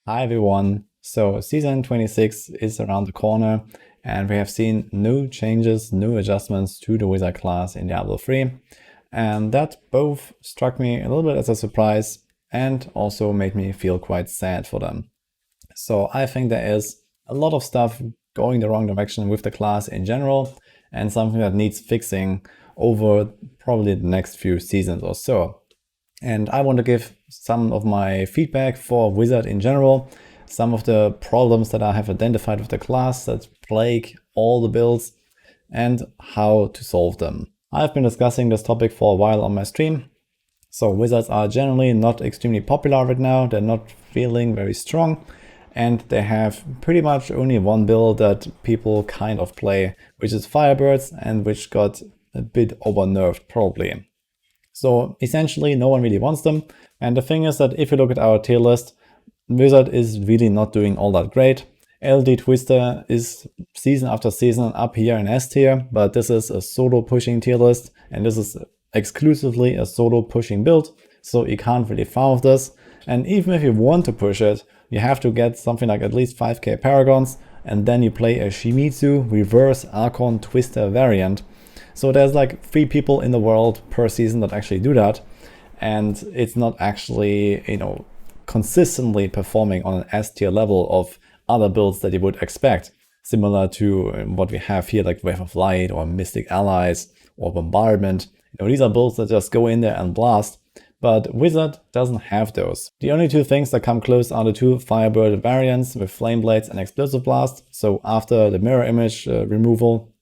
Hi everyone. So season 26 is around the corner and we have seen no changes, no adjustments to the wizard class in Diablo 3. And that both struck me a little bit as a surprise and also made me feel quite sad for them. So I think there is a lot of stuff going the wrong direction with the class in general and something that needs fixing over probably the next few seasons or so. And I want to give some of my feedback for Wizard in general, some of the problems that I have identified with the class that plague all the builds, and how to solve them. I've been discussing this topic for a while on my stream. So Wizards are generally not extremely popular right now, they're not feeling very strong, and they have pretty much only one build that people kind of play, which is Firebirds, and which got a bit over-nerfed probably. So essentially no one really wants them. And the thing is that if you look at our tier list, Wizard is really not doing all that great. LoD Twister is season after season up here in S tier, but this is a solo pushing tier list and this is exclusively a solo pushing build. So you can't really farm with this. And even if you want to push it, you have to get something like at least 5k Paragons and then you play a Shimizu reverse Archon Twister variant. So there's like 3 people in the world per season that actually do that. And it's not actually, consistently performing on an S tier level of other builds that you would expect. Similar to what we have here, like Wave of Light or Mystic Allies or Bombardment. These are builds that just go in there and blast. But Wizard doesn't have those. The only 2 things that come close are the 2 Firebird variants with Flame Blades and Explosive Blast. So after the mirror image removal,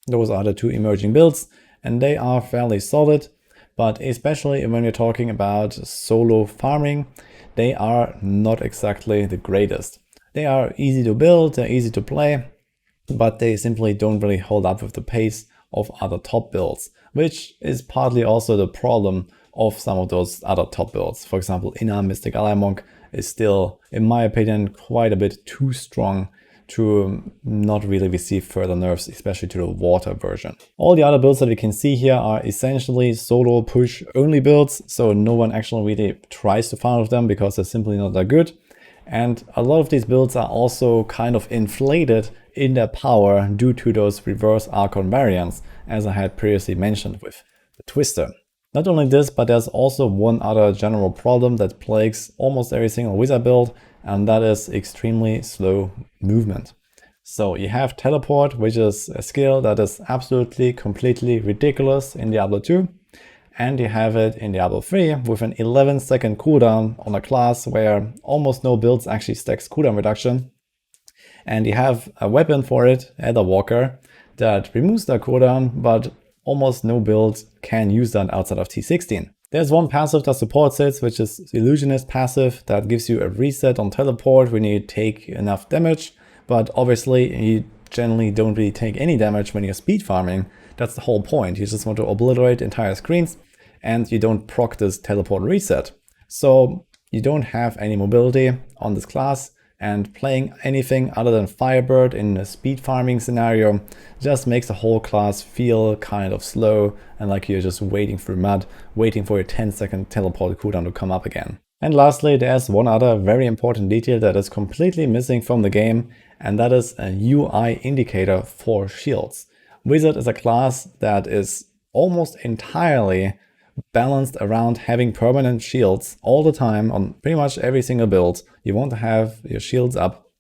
those are the 2 emerging builds, and they are fairly solid, but especially when you're talking about solo farming, they are not exactly the greatest. They are easy to build, they're easy to play, but they simply don't really hold up with the pace of other top builds, which is partly also the problem of some of those other top builds. For example, Inna Mystic Ally Monk is still, in my opinion, quite a bit too strong to not really receive further nerfs, especially to the water version. All the other builds that we can see here are essentially solo push only builds, so no one actually really tries to farm with them because they're simply not that good. And a lot of these builds are also kind of inflated in their power due to those reverse Archon variants, as I had previously mentioned with the Twister. Not only this, but there's also one other general problem that plagues almost every single wizard build, and that is extremely slow movement. So you have teleport, which is a skill that is absolutely completely ridiculous in Diablo 2, and you have it in Diablo 3 with an 11-second cooldown on a class where almost no builds actually stacks cooldown reduction. And you have a weapon for it, Elder Walker, that removes that cooldown, but almost no build can use that outside of T16. There's one passive that supports it, which is Illusionist passive that gives you a reset on teleport when you take enough damage, but obviously you generally don't really take any damage when you're speed farming. That's the whole point. You just want to obliterate entire screens and you don't proc this teleport reset. So you don't have any mobility on this class, and playing anything other than Firebird in a speed farming scenario just makes the whole class feel kind of slow and like you're just wading through mud, waiting for your 10-second teleport cooldown to come up again. And lastly, there's one other very important detail that is completely missing from the game, and that is a UI indicator for shields. Wizard is a class that is almost entirely balanced around having permanent shields all the time on pretty much every single build. You want to have your shields up,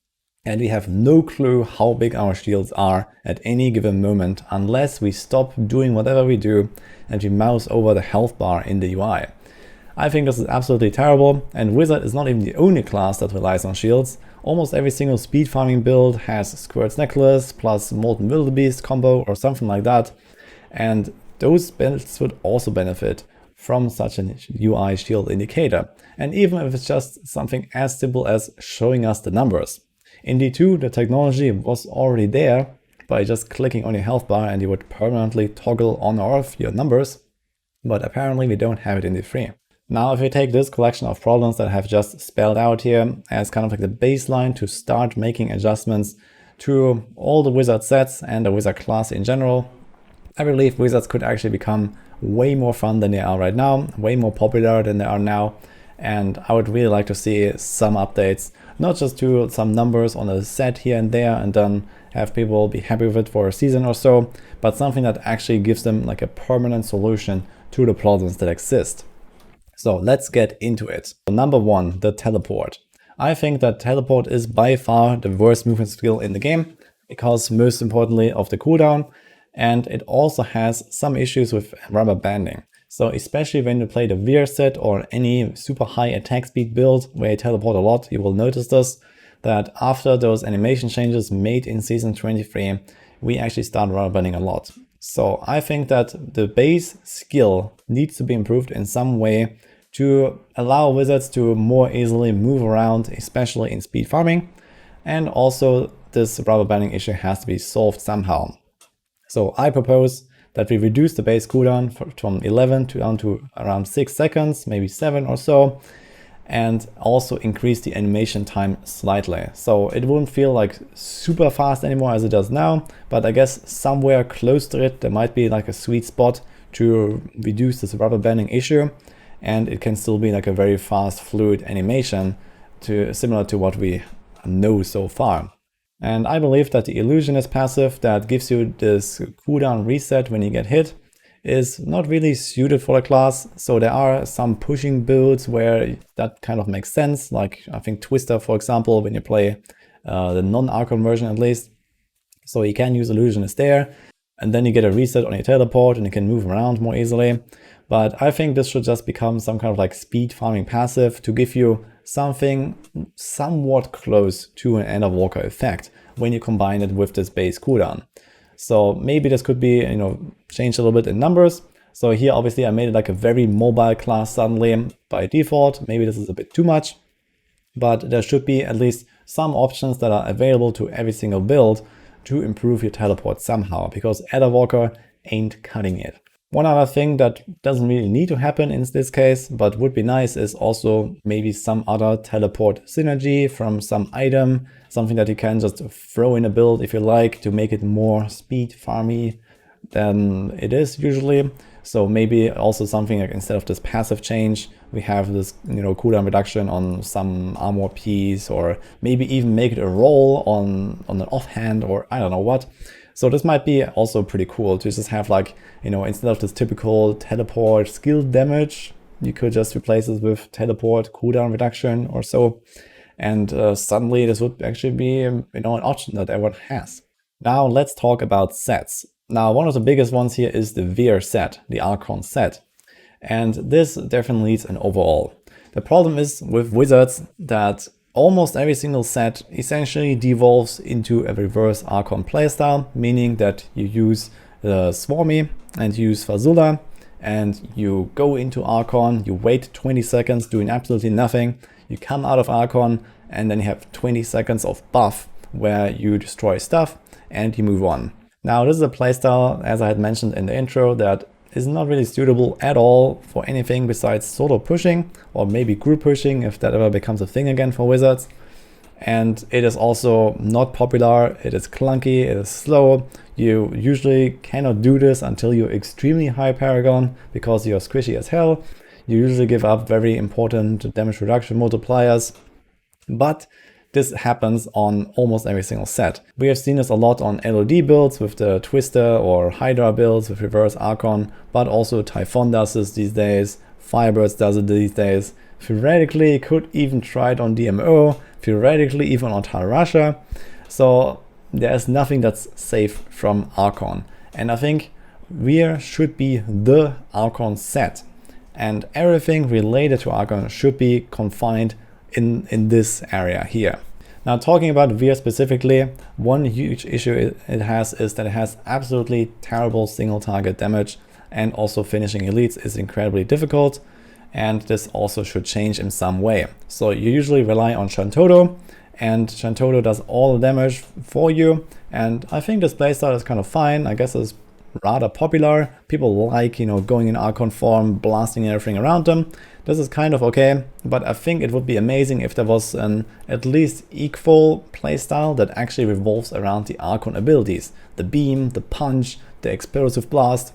and we have no clue how big our shields are at any given moment unless we stop doing whatever we do and we mouse over the health bar in the UI. I think this is absolutely terrible, and Wizard is not even the only class that relies on shields. Almost every single speed farming build has Squirt's Necklace plus Molten Wildebeest combo or something like that, and those builds would also benefit from such an UI shield indicator, and even if it's just something as simple as showing us the numbers. In D2, the technology was already there by just clicking on your health bar and you would permanently toggle on or off your numbers, but apparently we don't have it in D3. Now, if you take this collection of problems that I have just spelled out here as kind of like the baseline to start making adjustments to all the wizard sets and the wizard class in general, I believe wizards could actually become way more fun than they are right now, way more popular than they are now, and I would really like to see some updates not just do some numbers on a set here and there and then have people be happy with it for a season or so, but something that actually gives them like a permanent solution to the problems that exist. So let's get into it. Number one, the teleport. I think that teleport is by far the worst movement skill in the game, because most importantly of the cooldown, and it also has some issues with rubber banding. So especially when you play the Vyr set or any super high attack speed build where you teleport a lot, you will notice this, that after those animation changes made in Season 23, we actually start rubber banding a lot. So I think that the base skill needs to be improved in some way to allow wizards to more easily move around, especially in speed farming. And also this rubber banding issue has to be solved somehow. So I propose that we reduce the base cooldown from 11 down to around 6 seconds, maybe 7 or so, and also increase the animation time slightly. So it won't feel like super fast anymore as it does now, but I guess somewhere close to it there might be like a sweet spot to reduce this rubber banding issue, and it can still be like a very fast fluid animation similar to what we know so far. And I believe that the Illusionist passive that gives you this cooldown reset when you get hit is not really suited for the class. So there are some pushing builds where that kind of makes sense, like I think Twister, for example, when you play the non-Archon version at least. So you can use Illusionist there, and then you get a reset on your teleport and you can move around more easily. But I think this should just become some kind of like speed farming passive to give you something somewhat close to an End of Walker effect when you combine it with this base cooldown. So maybe this could be, changed a little bit in numbers. So here obviously I made it like a very mobile class suddenly by default. Maybe this is a bit too much, but there should be at least some options that are available to every single build to improve your teleport somehow, because End of Walker ain't cutting it. One other thing that doesn't really need to happen in this case, but would be nice, is also maybe some other teleport synergy from some item, something that you can just throw in a build if you like to make it more speed farmy than it is usually. So maybe also something like instead of this passive change, we have this cooldown reduction on some armor piece, or maybe even make it a roll on an offhand, or I don't know what. So this might be also pretty cool to just have like, instead of this typical teleport skill damage, you could just replace it with teleport cooldown reduction or so. And suddenly this would actually be, an option that everyone has. Now let's talk about sets. Now one of the biggest ones here is the Vyr set, the Archon set. And this definitely needs an overhaul. The problem is with wizards that almost every single set essentially devolves into a reverse Archon playstyle, meaning that you use the Swarmy and use Fazula, and you go into Archon, you wait 20 seconds doing absolutely nothing, you come out of Archon, and then you have 20 seconds of buff where you destroy stuff and you move on. Now this is a playstyle, as I had mentioned in the intro, that is not really suitable at all for anything besides solo pushing, or maybe group pushing if that ever becomes a thing again for wizards. And it is also not popular, it is clunky, it is slow. You usually cannot do this until you're extremely high Paragon, because you're squishy as hell. You usually give up very important damage reduction multipliers, but this happens on almost every single set. We have seen this a lot on LoD builds with the Twister or Hydra builds with reverse Archon, but also Typhon does this these days, Firebird does it these days. Theoretically, you could even try it on DMO, theoretically even on Tal Rasha. So there's nothing that's safe from Archon. And I think Vyr should be the Archon set. And everything related to Archon should be confined in this area here. Now talking about Vyr specifically, one huge issue it has is that it has absolutely terrible single target damage, and also finishing elites is incredibly difficult, and this also should change in some way. So you usually rely on Shantoto, and Shantoto does all the damage for you, and I think this playstyle is kind of fine. I guess it's rather popular. People like, going in Archon form, blasting everything around them. This is kind of okay, but I think it would be amazing if there was an at least equal playstyle that actually revolves around the Archon abilities. The beam, the punch, the explosive blast,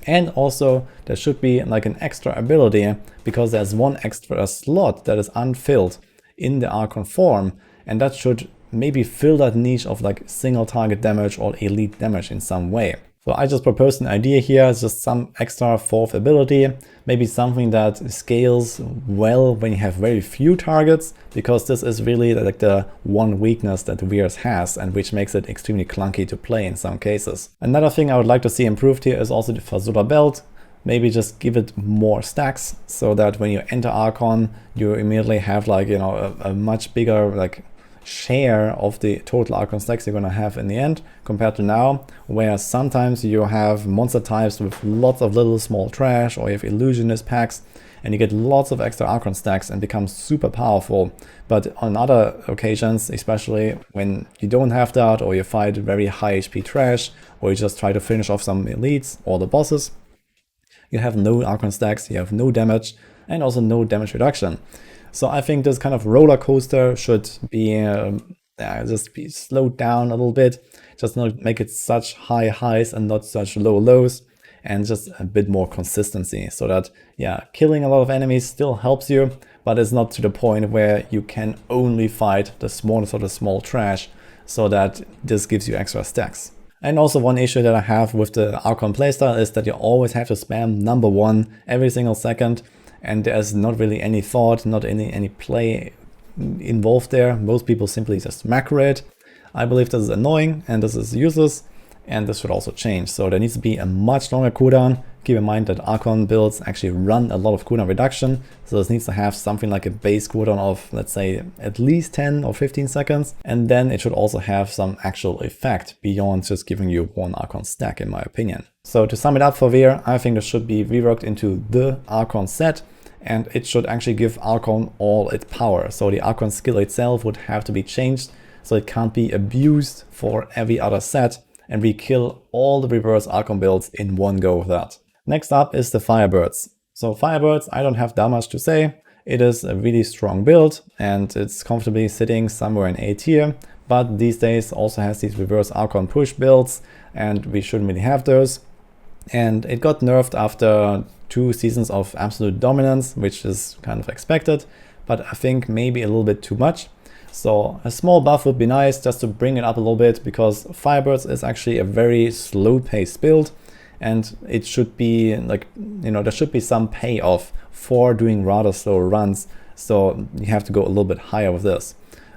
and also there should be like an extra ability, because there's one extra slot that is unfilled in the Archon form, and that should maybe fill that niche of like single target damage or elite damage in some way. So I just proposed an idea here, just some extra fourth ability, maybe something that scales well when you have very few targets, because this is really like the one weakness that Vyr has and which makes it extremely clunky to play in some cases. Another thing I would like to see improved here is also the Fazula belt. Maybe just give it more stacks so that when you enter Archon, you immediately have like, you know, a much bigger like share of the total Archon stacks you're gonna have in the end compared to now, where sometimes you have monster types with lots of little small trash, or you have Illusionist packs and you get lots of extra Archon stacks and become super powerful. But on other occasions, especially when you don't have that, or you fight very high HP trash, or you just try to finish off some elites or the bosses, you have no Archon stacks, you have no damage, and also no damage reduction. So I think this kind of roller coaster should be just be slowed down a little bit, just not make it such high highs and not such low lows, and just a bit more consistency, so that, yeah, killing a lot of enemies still helps you, but it's not to the point where you can only fight the smallest of the small trash, so that this gives you extra stacks. And also one issue that I have with the Archon playstyle is that you always have to spam number 1 every single second, and there's not really any thought, not any play involved there. Most people simply just macro it. I believe this is annoying and this is useless, and this should also change. So there needs to be a much longer cooldown. Keep in mind that Archon builds actually run a lot of cooldown reduction, so this needs to have something like a base cooldown of, let's say, at least 10 or 15 seconds, and then it should also have some actual effect beyond just giving you one Archon stack, in my opinion. So to sum it up for Vyr, I think this should be reworked into the Archon set, and it should actually give Archon all its power. So the Archon skill itself would have to be changed, so it can't be abused for every other set, and we kill all the reverse Archon builds in one go with that. Next up is the Firebirds. So Firebirds, I don't have that much to say. It is a really strong build, and it's comfortably sitting somewhere in A tier, but these days also has these reverse Archon push builds, and we shouldn't really have those. And it got nerfed after 2 seasons of absolute dominance, which is kind of expected, but I think maybe a little bit too much. So a small buff would be nice, just to bring it up a little bit, because Firebirds is actually a very slow paced build, and it should be like, you know, there should be some payoff for doing rather slow runs, so you have to go a little bit higher with this.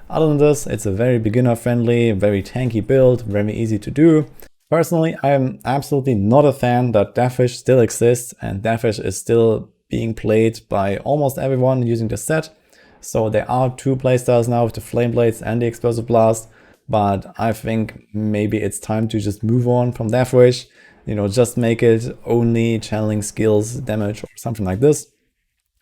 Other than this, it's a very beginner friendly, very tanky build, very easy to do. Personally, I am absolutely not a fan that Deathwish still exists, and Deathwish is still being played by almost everyone using the set. So there are 2 playstyles now with the Flame Blades and the Explosive Blast, but I think maybe it's time to just move on from Deathwish. You know, just make it only channeling skills, damage, or something like this,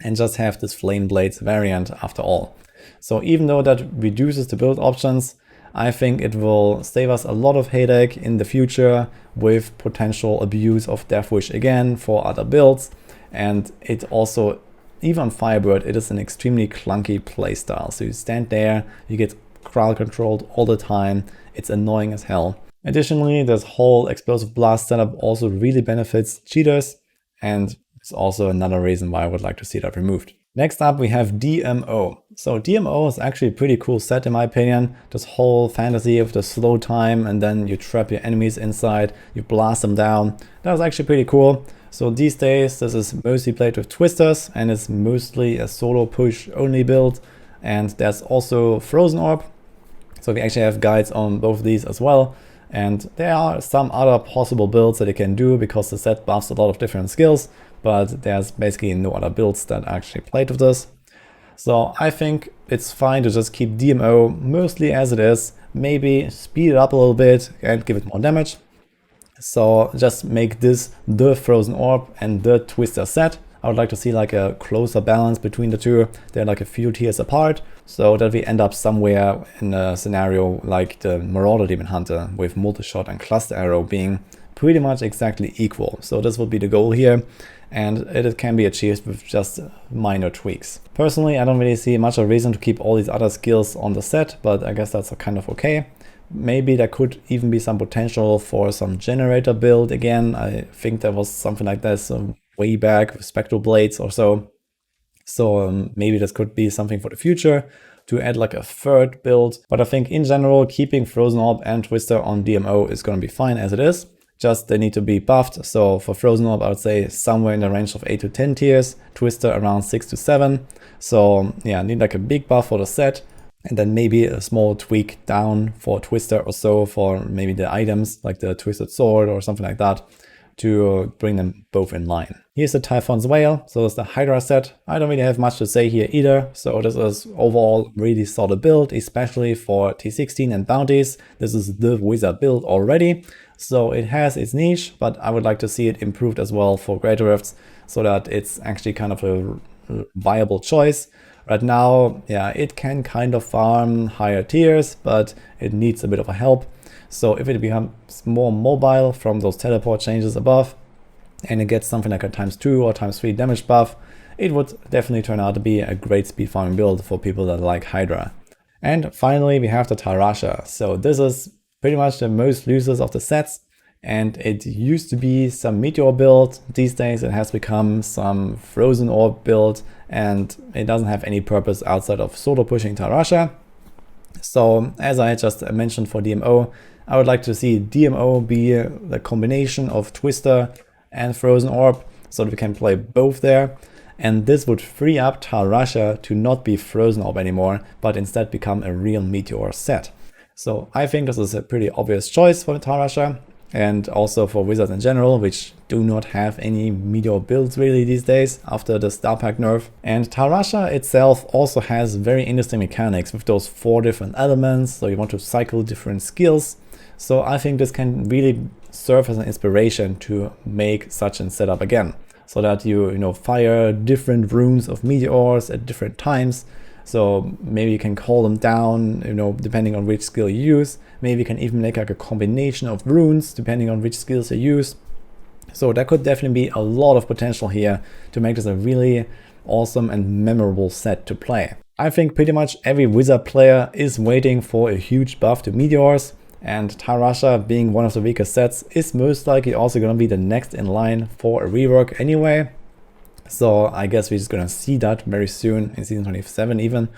and just have this Flame Blades variant after all. So even though that reduces the build options, I think it will save us a lot of headache in the future with potential abuse of Deathwish again for other builds. And it also, even on Firebird, it is an extremely clunky playstyle. So you stand there, you get crowd controlled all the time, it's annoying as hell. Additionally, this whole Explosive Blast setup also really benefits cheaters, and it's also another reason why I would like to see that removed. Next up, we have DMO. So DMO is actually a pretty cool set in my opinion. This whole fantasy of the slow time, and then you trap your enemies inside, you blast them down. That was actually pretty cool. So these days, this is mostly played with Twisters, and it's mostly a solo push only build. And there's also Frozen Orb. So we actually have guides on both of these as well. And there are some other possible builds that you can do, because the set buffs a lot of different skills, but there's basically no other builds that actually played with this. So I think it's fine to just keep DMO mostly as it is, maybe speed it up a little bit and give it more damage. So just make this the Frozen Orb and the Twister set. I would like to see like a closer balance between the two. They're like a few tiers apart, so that we end up somewhere in a scenario like the Marauder Demon Hunter with multi-shot and cluster arrow being pretty much exactly equal. So this would be the goal here, and it can be achieved with just minor tweaks. Personally, I don't really see much of a reason to keep all these other skills on the set, but I guess that's kind of okay. Maybe there could even be some potential for some generator build again. I think there was something like this way back with Spectral Blades or so. So maybe this could be something for the future. to add like a third build. But I think in general, keeping Frozen Orb and Twister on DMO is going to be fine as it is. Just they need to be buffed. So for Frozen Orb, I would say somewhere in the range of 8 to 10 tiers, Twister around 6 to 7. So yeah, need like a big buff for the set. And then maybe a small tweak down for Twister or so for maybe the items like the Twisted Sword or something like that to bring them both in line. Here's the Typhon's Whale, so it's the Hydra set. I don't really have much to say here either, so this is overall really solid build, especially for T16 and bounties. This is the wizard build already, so it has its niche, but I would like to see it improved as well for Greater Rifts so that it's actually kind of a viable choice. Right now, yeah, it can kind of farm higher tiers, but it needs a bit of a help. So if it becomes more mobile from those teleport changes above, and it gets something like a ×2 or ×3 damage buff, it would definitely turn out to be a great speed farming build for people that like Hydra. And finally, we have the Tal Rasha. So this is pretty much the most losers of the sets, and it used to be some Meteor build. These days it has become some Frozen Orb build, and it doesn't have any purpose outside of solo pushing Tal Rasha. So as I just mentioned for DMO, I would like to see DMO be the combination of Twister and Frozen Orb so that we can play both there. And this would free up Tal Rasha to not be Frozen Orb anymore, but instead become a real Meteor set. So I think this is a pretty obvious choice for the Tal Rasha, and also for wizards in general, which do not have any Meteor builds really these days after the Star Pack nerf. And Tal Rasha itself also has very interesting mechanics with those 4 different elements, so you want to cycle different skills. So I think this can really serve as an inspiration to make such a setup again, so that you fire different runes of meteors at different times. So maybe you can call them down, depending on which skill you use. Maybe you can even make like a combination of runes depending on which skills you use. So there could definitely be a lot of potential here to make this a really awesome and memorable set to play. I think pretty much every wizard player is waiting for a huge buff to meteors, and Tal Rasha, being one of the weakest sets, is most likely also going to be the next in line for a rework anyway. So I guess we're just going to see that very soon in season 27 even,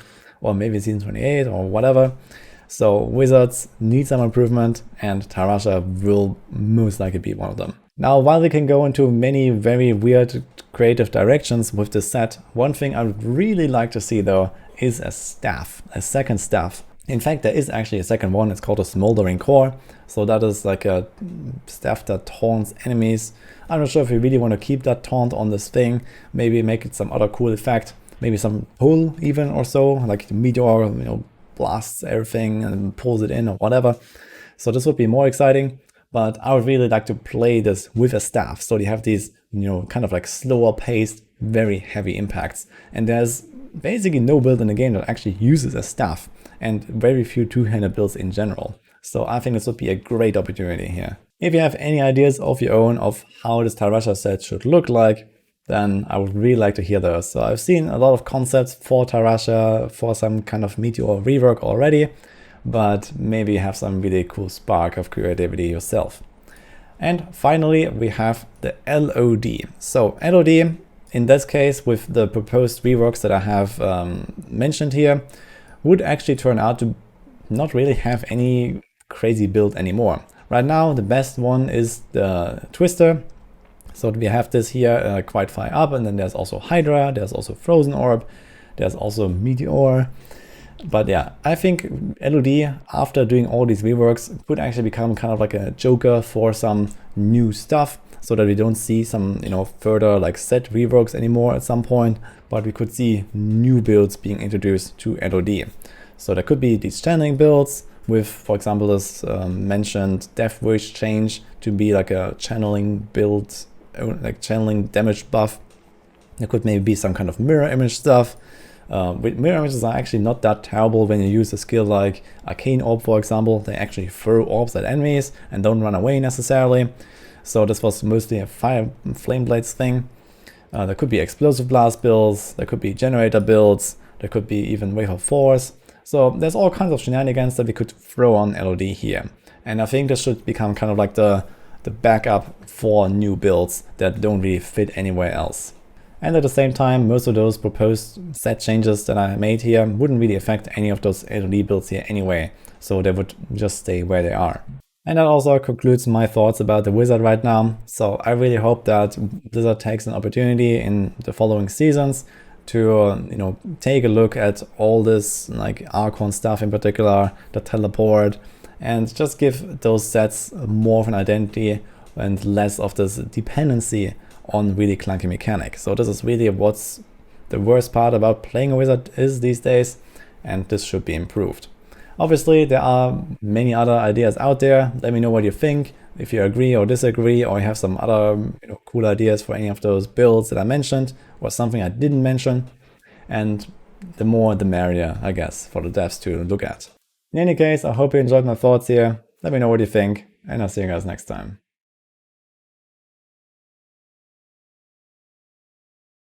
or maybe season 28 or whatever. So wizards need some improvement, and Tal Rasha will most likely be one of them. Now, while we can go into many very weird creative directions with this set, one thing I would really like to see though is a staff, a second staff. In fact, there is actually a second one. It's called a Smoldering Core. So that is like a staff that taunts enemies. I'm not sure if we really want to keep that taunt on this thing. Maybe make it some other cool effect. Maybe some pull even or so, like the meteor, blasts everything and pulls it in or whatever. So this would be more exciting. But I would really like to play this with a staff. So you have these, kind of like slower paced, very heavy impacts. And there's basically no build in the game that actually uses a staff, and very few two-handed builds in general. So I think this would be a great opportunity here. If you have any ideas of your own of how this Tal Rasha set should look like, then I would really like to hear those. So I've seen a lot of concepts for Tal Rasha for some kind of Meteor rework already, but maybe you have some really cool spark of creativity yourself. And finally, we have the LoD. So LoD, in this case, with the proposed reworks that I have mentioned here, would actually turn out to not really have any crazy build anymore. Right now, the best one is the Twister. So we have this here quite far up, and then there's also Hydra, there's also Frozen Orb, there's also Meteor. But yeah, I think LoD, after doing all these reworks, could actually become kind of like a joker for some new stuff, so that we don't see some, further like set reworks anymore at some point, but we could see new builds being introduced to LoD. So there could be these channeling builds with, for example, this mentioned Deathwish change to be like a channeling build, like channeling damage buff. There could maybe be some kind of mirror image stuff. With mirror images are actually not that terrible when you use a skill like Arcane Orb, for example. They actually throw orbs at enemies and don't run away necessarily. So this was mostly a flame blades thing. There could be explosive blast builds, there could be generator builds, there could be even wave of force. So there's all kinds of shenanigans that we could throw on LoD here. And I think this should become kind of like the backup for new builds that don't really fit anywhere else. And at the same time, most of those proposed set changes that I made here wouldn't really affect any of those LoD builds here anyway, so they would just stay where they are. And that also concludes my thoughts about the Wizard right now. So I really hope that Blizzard takes an opportunity in the following seasons to take a look at all this like Archon stuff in particular, the teleport, and just give those sets more of an identity and less of this dependency on really clunky mechanics. So this is really what's the worst part about playing a wizard is these days, and this should be improved. Obviously, there are many other ideas out there. Let me know what you think, if you agree or disagree, or you have some other cool ideas for any of those builds that I mentioned, or something I didn't mention. And the more the merrier, I guess, for the devs to look at. In any case, I hope you enjoyed my thoughts here. Let me know what you think, and I'll see you guys next time.